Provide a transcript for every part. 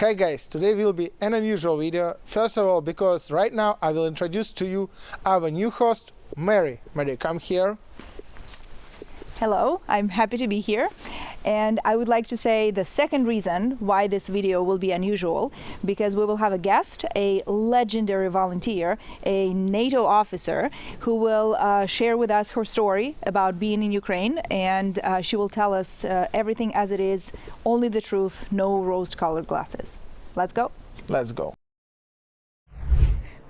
Hey guys, today will be an unusual video. First of all, because right now I will introduce to you our new host, Mary. Mary, come here. Hello, I'm happy to be here, and I would like to say the second reason why this video will be unusual, because we will have a guest, a legendary volunteer, a NATO officer, who will share with us her story about being in Ukraine, and she will tell us everything as it is, only the truth, no rose-colored glasses. Let's go. Let's go.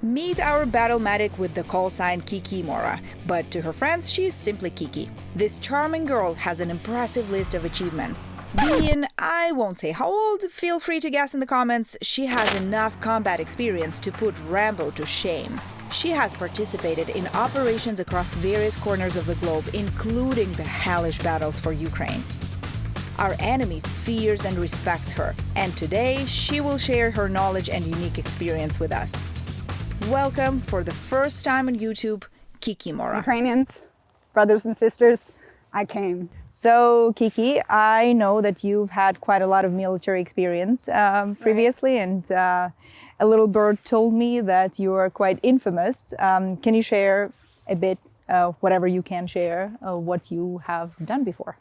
Meet our battle medic with the call sign Kiki Mora, but to her friends she is simply Kiki. This charming girl has an impressive list of achievements. Being, I won't say how old, feel free to guess in the comments, she has enough combat experience to put Rambo to shame. She has participated in operations across various corners of the globe, including the hellish battles for Ukraine. Our enemy fears and respects her, and today she will share her knowledge and unique experience with us. Welcome for the first time on YouTube, Kiki Mora. Ukrainians, brothers and sisters, I came. So Kiki, I know that you've had quite a lot of military experience previously, and a little bird told me that you are quite infamous. Can you share a bit, whatever you can share, what you have done before?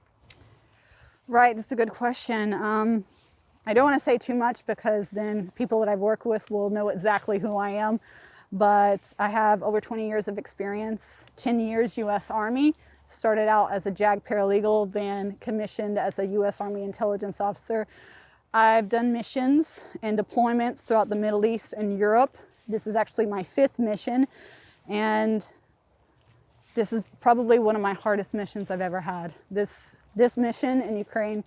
Right, that's a good question. I don't want to say too much because then people that I've worked with will know exactly who I am. But I have over 20 years of experience, 10 years U.S. Army. Started out as a JAG paralegal, then commissioned as a U.S. Army intelligence officer. I've done missions and deployments throughout the Middle East and Europe. This is actually my 5th mission, and this is probably one of my hardest missions I've ever had. This mission in Ukraine,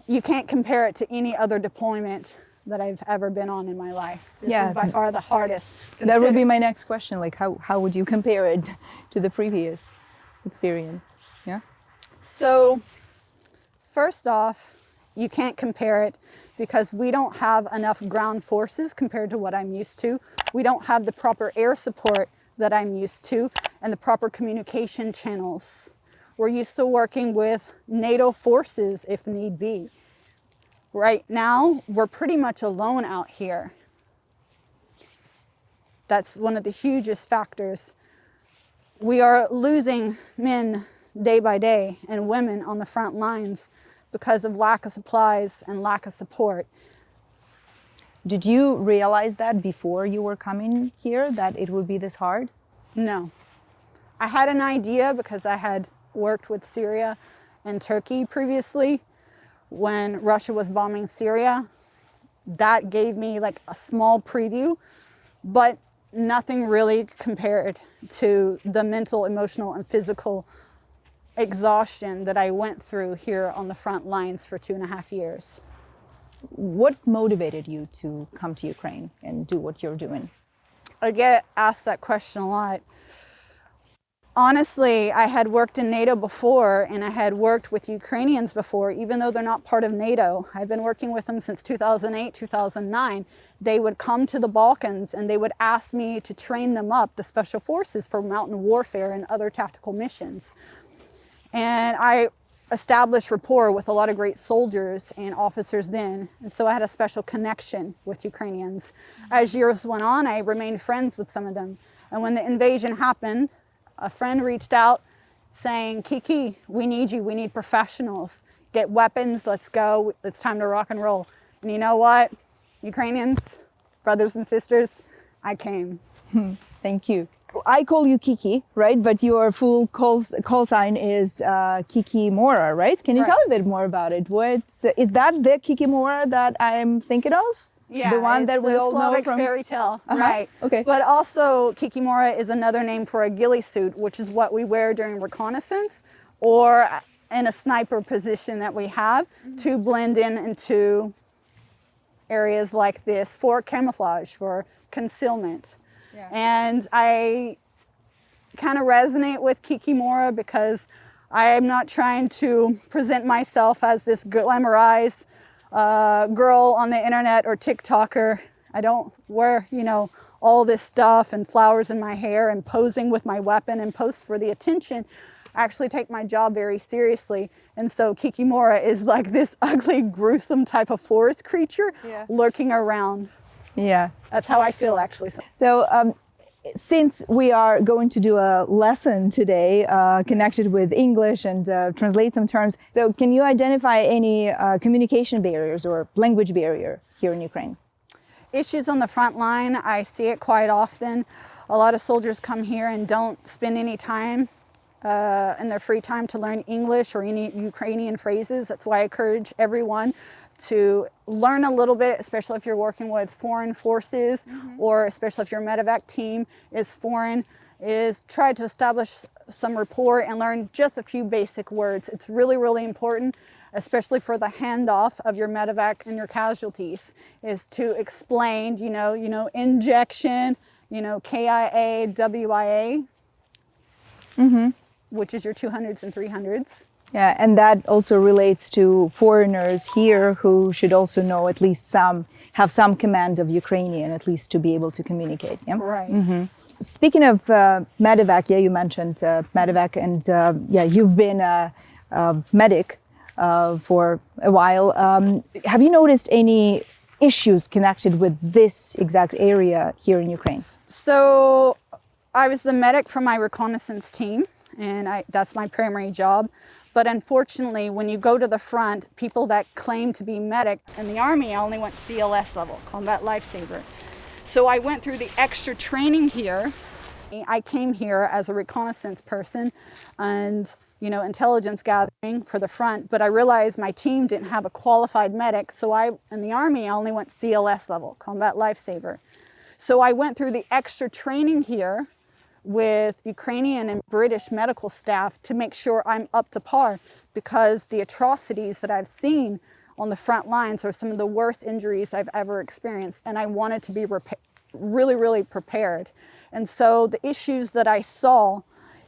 you can't compare it to any other deployment that I've ever been on in my life. This is by far the hardest. That would be my next question, like how would you compare it to the previous experience? Yeah. So first off, you can't compare it because we don't have enough ground forces compared to what I'm used to. We don't have the proper air support that I'm used to and the proper communication channels. We're used to working with NATO forces if need be. Right now, we're pretty much alone out here. That's one of the hugest factors. We are losing men day by day and women on the front lines because of lack of supplies and lack of support. Did you realize that before you were coming here, that it would be this hard? No. I had an idea because I had worked with Syria and Turkey previously. When Russia was bombing Syria, that gave me like a small preview, but nothing really compared to the mental, emotional, and physical exhaustion that I went through here on the front lines for 2.5 years. What motivated you to come to Ukraine and do what you're doing? I get asked that question a lot. Honestly, I had worked in NATO before, and I had worked with Ukrainians before, even though they're not part of NATO. I've been working with them since 2008, 2009. They would come to the Balkans and they would ask me to train them up, the special forces, for mountain warfare and other tactical missions. And I established rapport with a lot of great soldiers and officers then. And so I had a special connection with Ukrainians. As years went on, I remained friends with some of them. And when the invasion happened, a friend reached out saying, Kiki, we need you. We need professionals. Get weapons. Let's go. It's time to rock and roll. And you know what? Ukrainians, brothers and sisters, I came. Thank you. I call you Kiki, right? But your full call sign is Kiki Mora, right? Can you tell a bit more about it? Is that the Kiki Mora that I'm thinking of? Yeah, the one that we all Slavic know from fairy tale, right? Okay. But also, Kikimora is another name for a ghillie suit, which is what we wear during reconnaissance or in a sniper position that we have to blend in into areas like this for camouflage, for concealment. Yeah. And I kind of resonate with Kikimora because I am not trying to present myself as this glamorized girl on the internet or TikToker. I don't wear, all this stuff and flowers in my hair and posing with my weapon and post for the attention. actually take my job very seriously. And so Kiki Mora is like this ugly, gruesome type of forest creature lurking around. Yeah. That's how I feel, actually. So since we are going to do a lesson today connected with English and translate some terms, so can you identify any communication barriers or language barrier here in Ukraine? Issues on the front line, I see it quite often. A lot of soldiers come here and don't spend any time in their free time to learn English or any Ukrainian phrases. That's why I encourage everyone to learn a little bit, especially if you're working with foreign forces, or especially if your medevac team is foreign, is try to establish some rapport and learn just a few basic words. It's really, really important, especially for the handoff of your medevac and your casualties, is to explain, injection, KIA, WIA, which is your 200s and 300s. Yeah, and that also relates to foreigners here who should also know at least have some command of Ukrainian, at least to be able to communicate. Yeah? Right. Speaking of medevac, you mentioned medevac, and you've been a medic for a while. Have you noticed any issues connected with this exact area here in Ukraine? So I was the medic for my reconnaissance team, and that's my primary job. But unfortunately, when you go to the front, people that claim to be medic in the Army, I only went CLS level, Combat Lifesaver. So I went through the extra training here. I came here as a reconnaissance person and, intelligence gathering for the front, but I realized my team didn't have a qualified medic. So in the Army, I only went CLS level, Combat Lifesaver. So I went through the extra training here with Ukrainian and British medical staff to make sure I'm up to par, because the atrocities that I've seen on the front lines are some of the worst injuries I've ever experienced, and I wanted to be really, really prepared. And so the issues that I saw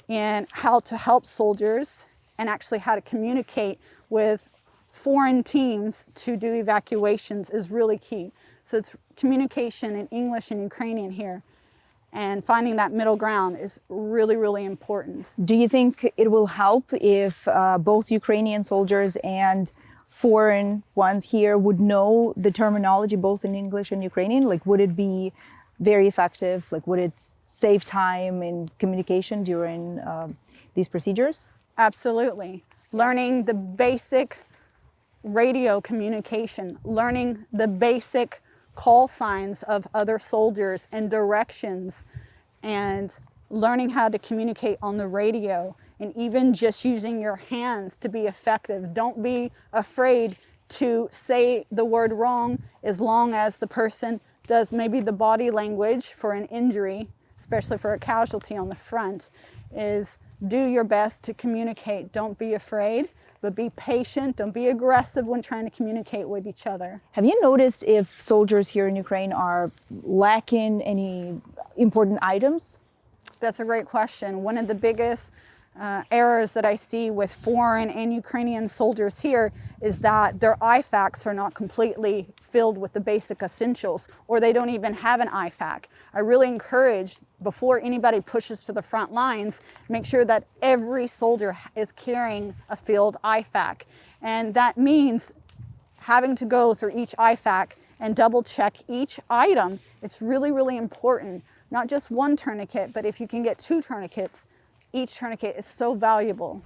in how to help soldiers and actually how to communicate with foreign teams to do evacuations is really key. So it's communication in English and Ukrainian here. And finding that middle ground is really, really important. Do you think it will help if both Ukrainian soldiers and foreign ones here would know the terminology both in English and Ukrainian? Like, would it be very effective? Like, would it save time in communication during these procedures? Absolutely. Learning the basic radio communication, learning the basic call signs of other soldiers and directions, and learning how to communicate on the radio, and even just using your hands to be effective. Don't be afraid to say the word wrong, as long as the person does maybe the body language for an injury, especially for a casualty on the front, is do your best to communicate. Don't be afraid, but be patient. Don't be aggressive when trying to communicate with each other. Have you noticed if soldiers here in Ukraine are lacking any important items? That's a great question. One of the biggest errors that I see with foreign and Ukrainian soldiers here is that their IFACs are not completely filled with the basic essentials, or they don't even have an IFAC. I really encourage, before anybody pushes to the front lines, make sure that every soldier is carrying a filled IFAC. And that means having to go through each IFAC and double check each item. It's really, really important. Not just one tourniquet, but if you can get 2 tourniquets, each tourniquet is so valuable.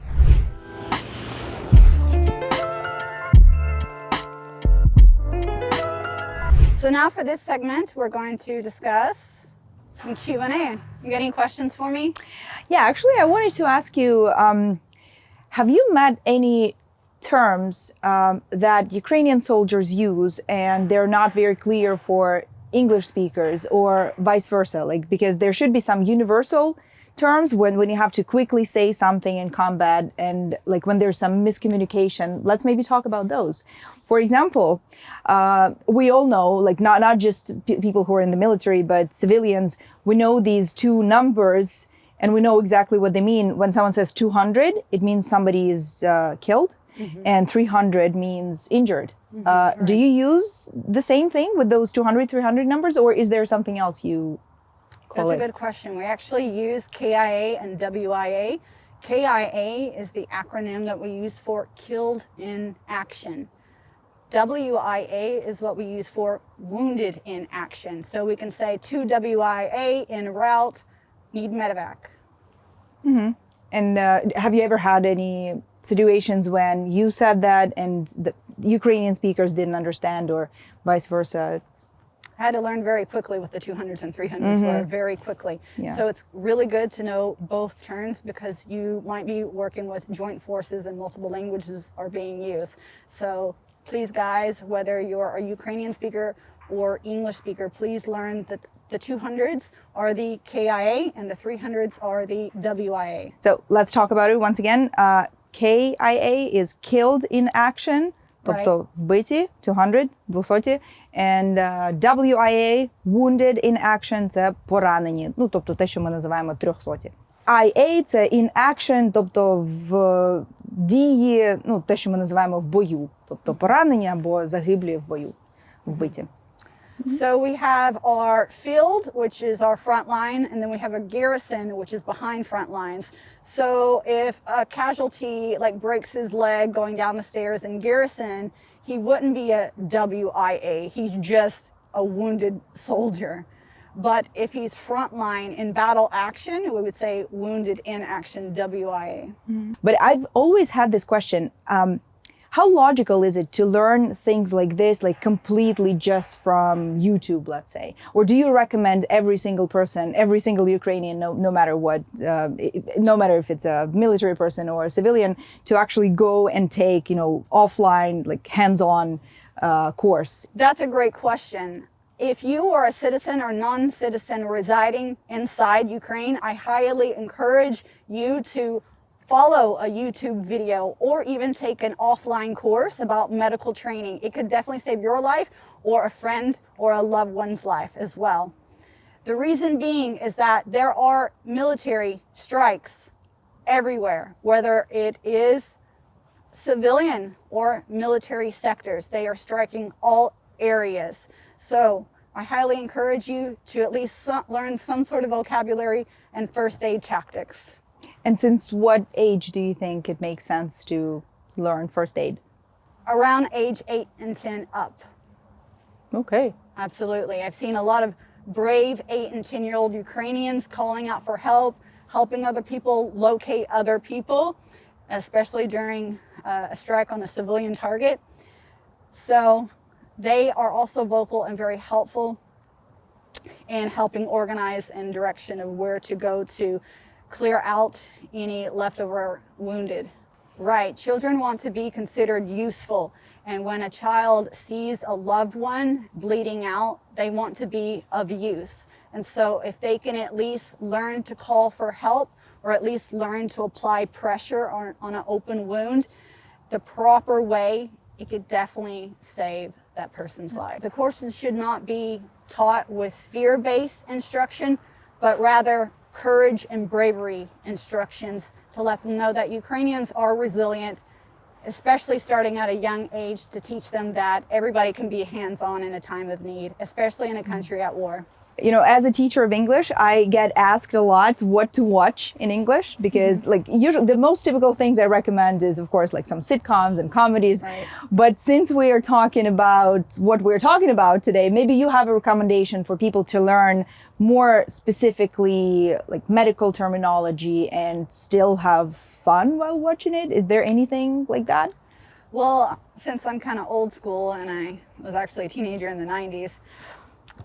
So now for this segment, we're going to discuss some Q&A. You got any questions for me? Yeah, actually, I wanted to ask you, have you met any terms that Ukrainian soldiers use and they're not very clear for English speakers, or vice versa? Like, because there should be some universal terms when you have to quickly say something in combat, and like when there's some miscommunication. Let's maybe talk about those. For example, we all know, like not just people who are in the military, but civilians, we know these 2 numbers and we know exactly what they mean. When someone says 200, it means somebody is killed, and 300 means injured. Right. Do you use the same thing with those 200, 300 numbers, or is there something else you call That's it? a good question. We actually use KIA and WIA. KIA is the acronym that we use for killed in action. WIA is what we use for wounded in action. So we can say to WIA en route, need medevac. And have you ever had any situations when you said that and the Ukrainian speakers didn't understand, or vice versa? I had to learn very quickly what the 200s and 300s were, very quickly. Yeah. So it's really good to know both terms, because you might be working with joint forces and multiple languages are being used. So please, guys, whether you're a Ukrainian speaker or English speaker, please learn that the 200s are the KIA and the 300s are the WIA. So let's talk about it once again. KIA is killed in action, тобто вбиті, 200, 200, and WIA, wounded in action, це поранені, ну, тобто те, що ми називаємо 300. IA – це in action, тобто в дії, ну, те, що ми називаємо в бою, тобто поранені або загиблі в бою, вбиті. So we have our field, which is our front line, and then we have a garrison, which is behind front lines. So if a casualty like breaks his leg going down the stairs in garrison, he wouldn't be a WIA. He's just a wounded soldier. But if he's frontline in battle action, we would say wounded in action, WIA. But I've always had this question. How logical is it to learn things like this, like completely just from YouTube, let's say? Or do you recommend every single person, every single Ukrainian, no matter what, no matter if it's a military person or a civilian, to actually go and take, you know, offline, like hands-on course? That's a great question. If you are a citizen or non-citizen residing inside Ukraine, I highly encourage you to follow a YouTube video or even take an offline course about medical training. It could definitely save your life or a friend or a loved one's life as well. The reason being is that there are military strikes everywhere, whether it is civilian or military sectors. They are striking all areas. So I highly encourage you to at least learn some sort of vocabulary and first aid tactics. And since what age do you think it makes sense to learn first aid? Around age 8 and 10 up. Okay. Absolutely. I've seen a lot of brave 8 and 10-year-old Ukrainians calling out for help, helping other people locate other people, especially during a strike on a civilian target. So they are also vocal and very helpful in helping organize in direction of where to go to clear out any leftover wounded. Right, children want to be considered useful, and when a child sees a loved one bleeding out, they want to be of use. And so if they can at least learn to call for help, or at least learn to apply pressure on an open wound the proper way, it could definitely save that person's life. The courses should not be taught with fear-based instruction, but rather courage and bravery instructions to let them know that Ukrainians are resilient, especially starting at a young age, to teach them that everybody can be hands-on in a time of need, especially in a country at war. You know, as a teacher of English, I get asked a lot what to watch in English because, like, usually the most typical things I recommend is, of course, like some sitcoms and comedies. Right. But since we are talking about what we're talking about today, maybe you have a recommendation for people to learn more specifically, like medical terminology, and still have fun while watching it. Is there anything like that? Well, since I'm kind of old school and I was actually a teenager in the 90s,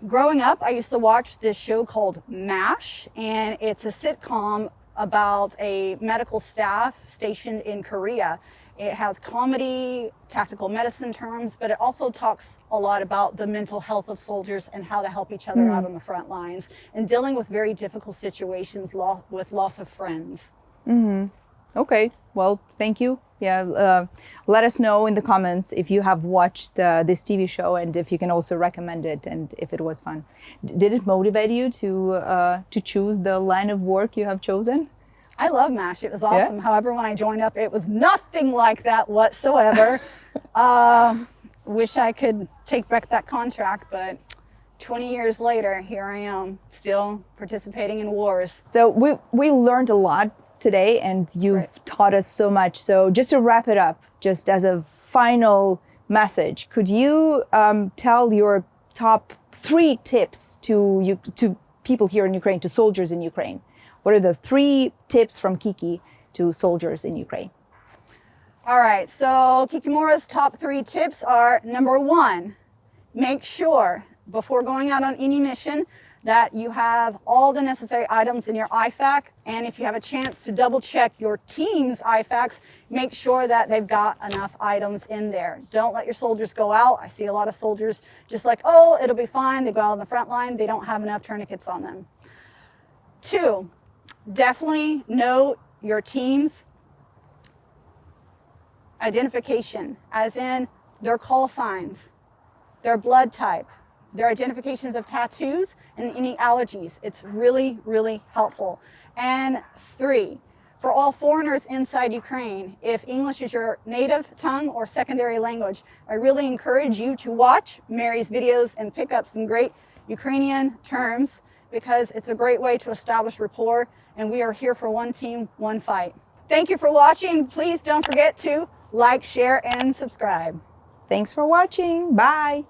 growing up, I used to watch this show called MASH, and it's a sitcom about a medical staff stationed in Korea. It has comedy, tactical medicine terms, but it also talks a lot about the mental health of soldiers and how to help each other out on the front lines and dealing with very difficult situations with loss of friends. Okay, well, thank you. Yeah, let us know in the comments if you have watched this TV show and if you can also recommend it and if it was fun. Did it motivate you to choose the line of work you have chosen? I love MASH. It was awesome. Yeah. However, when I joined up, it was nothing like that whatsoever. Wish I could take back that contract, but 20 years later, here I am, still participating in wars. So we learned a lot today, and you've Right. taught us so much. So just to wrap it up, just as a final message, could you tell your top 3 tips to people here in Ukraine, to soldiers in Ukraine? What are the 3 tips from Kiki to soldiers in Ukraine? All right, so Kikimora's top 3 tips are: number 1, make sure before going out on any mission that you have all the necessary items in your IFAC, and if you have a chance to double check your team's IFACs, make sure that they've got enough items in there. Don't let your soldiers go out. I see a lot of soldiers just like, oh, it'll be fine. They go out on the front line, they don't have enough tourniquets on them. 2, definitely know your team's identification, as in their call signs, their blood type, their identifications of tattoos, and any allergies. It's really, really helpful. And 3, for all foreigners inside Ukraine, if English is your native tongue or secondary language, I really encourage you to watch Mary's videos and pick up some great Ukrainian terms, because it's a great way to establish rapport, and we are here for one team, one fight. Thank you for watching. Please don't forget to like, share, and subscribe. Thanks for watching. Bye.